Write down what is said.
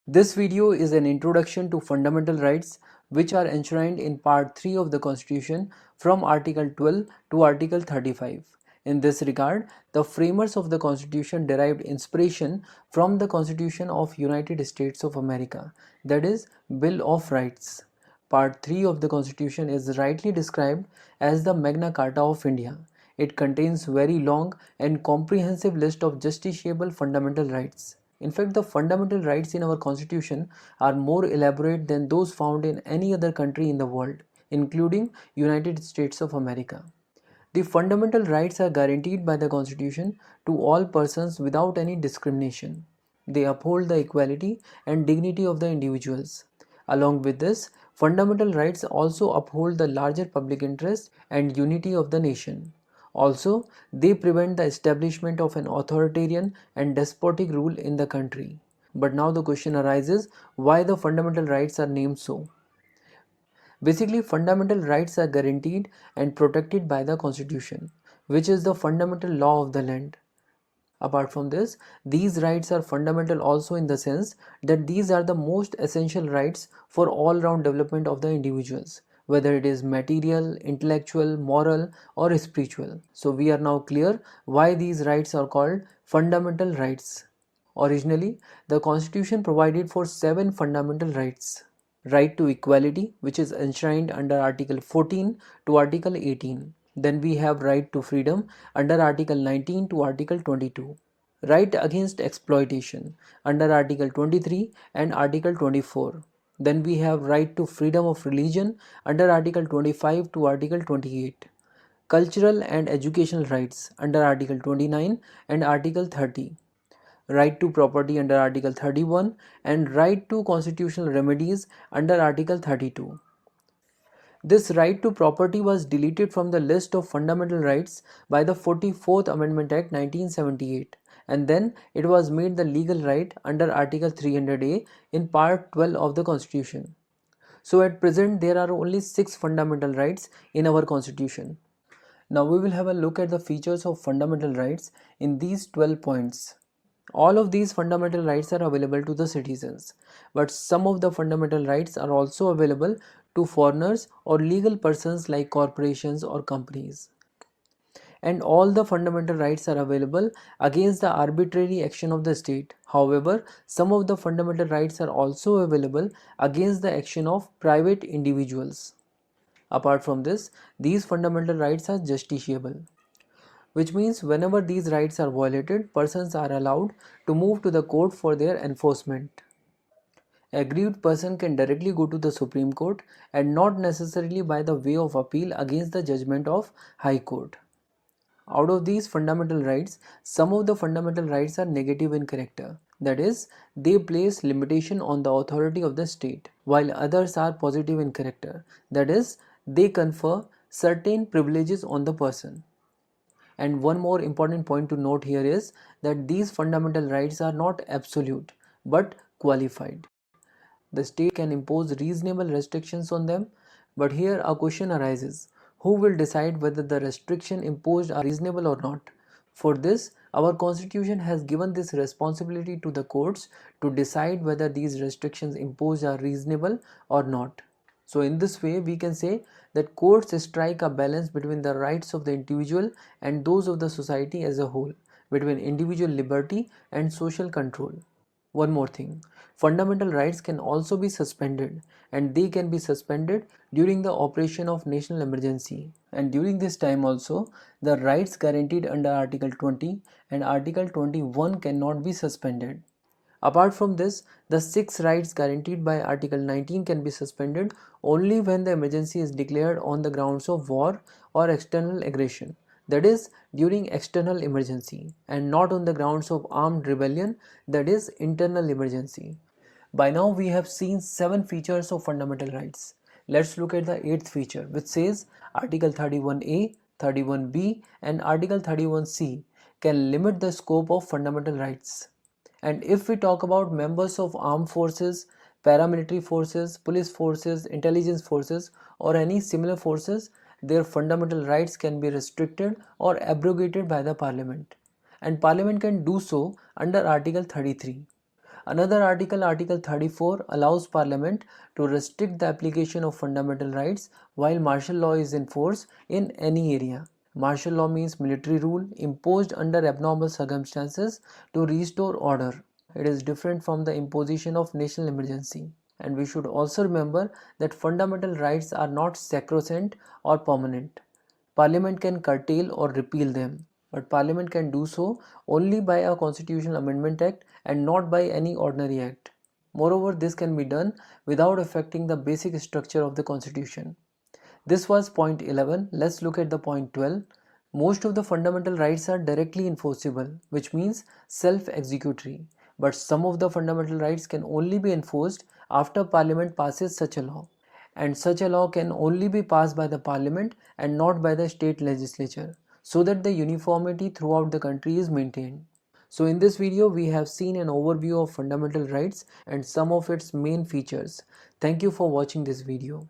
This video is an introduction to fundamental rights which are enshrined in Part 3 of the Constitution from Article 12 to Article 35. In this regard, the framers of the Constitution derived inspiration from the Constitution of United States of America, that is, Bill of Rights. Part 3 of the Constitution is rightly described as the Magna Carta of India. It contains very long and comprehensive list of justiciable fundamental rights. In fact, the fundamental rights in our constitution are more elaborate than those found in any other country in the world, including United States of America. The fundamental rights are guaranteed by the constitution to all persons without any discrimination. They uphold the equality and dignity of the individuals. Along with this, fundamental rights also uphold the larger public interest and unity of the nation. Also, they prevent the establishment of an authoritarian and despotic rule in the country. But now the question arises, why the fundamental rights are named so? Basically, fundamental rights are guaranteed and protected by the Constitution, which is the fundamental law of the land. Apart from this, these rights are fundamental also in the sense that these are the most essential rights for all-round development of the individuals, whether it is material, intellectual, moral, or spiritual. So we are now clear why these rights are called fundamental rights. Originally, the Constitution provided for 7 fundamental rights. Right to equality, which is enshrined under Article 14 to Article 18. Then we have right to freedom under Article 19 to Article 22. Right against exploitation under Article 23 and Article 24. Then we have right to freedom of religion under Article 25 to Article 28. Cultural and educational rights under Article 29 and Article 30. Right to property under Article 31 and right to constitutional remedies under Article 32. This right to property was deleted from the list of fundamental rights by the 44th Amendment Act 1978, and then it was made the legal right under Article 300A in Part 12 of the Constitution. So at present there are only 6 fundamental rights in our Constitution. Now we will have a look at the features of fundamental rights in these 12 points. All of these fundamental rights are available to the citizens, but some of the fundamental rights are also available to foreigners or legal persons like corporations or companies. And all the fundamental rights are available against the arbitrary action of the state. However, some of the fundamental rights are also available against the action of private individuals. Apart from this, these fundamental rights are justiciable, which means whenever these rights are violated, persons are allowed to move to the court for their enforcement. Aggrieved person can directly go to the Supreme Court and not necessarily by the way of appeal against the judgment of High Court. Out of these fundamental rights, some of the fundamental rights are negative in character. That is, they place limitation on the authority of the state, while others are positive in character. That is, they confer certain privileges on the person. And one more important point to note here is that these fundamental rights are not absolute but qualified. The state can impose reasonable restrictions on them, but here a question arises: who will decide whether the restriction imposed are reasonable or not? For this, our constitution has given this responsibility to the courts to decide whether these restrictions imposed are reasonable or not. So in this way, we can say that courts strike a balance between the rights of the individual and those of the society as a whole, between individual liberty and social control. One more thing, fundamental rights can also be suspended, and they can be suspended during the operation of national emergency. And during this time also, the rights guaranteed under Article 20 and Article 21 cannot be suspended. Apart from this, the 6 rights guaranteed by Article 19 can be suspended only when the emergency is declared on the grounds of war or external aggression, that is, during external emergency, and not on the grounds of armed rebellion, that is, internal emergency. By now we have seen 7 features of fundamental rights. Let's look at the 8th feature, which says Article 31A, 31B and Article 31C can limit the scope of fundamental rights. And if we talk about members of armed forces, paramilitary forces, police forces, intelligence forces or any similar forces, their fundamental rights can be restricted or abrogated by the parliament. And parliament can do so under Article 33. Another article, Article 34, allows Parliament to restrict the application of fundamental rights while martial law is in force in any area. Martial law means military rule imposed under abnormal circumstances to restore order. It is different from the imposition of national emergency. And we should also remember that fundamental rights are not sacrosanct or permanent. Parliament can curtail or repeal them, but Parliament can do so only by a Constitutional Amendment Act and not by any ordinary act. Moreover, this can be done without affecting the basic structure of the Constitution. This was point 11. Let's look at the point 12. Most of the fundamental rights are directly enforceable, which means self-executory. But some of the fundamental rights can only be enforced after Parliament passes such a law. And such a law can only be passed by the Parliament and not by the state legislature, so that the uniformity throughout the country is maintained. So in this video, we have seen an overview of fundamental rights and some of its main features. Thank you for watching this video.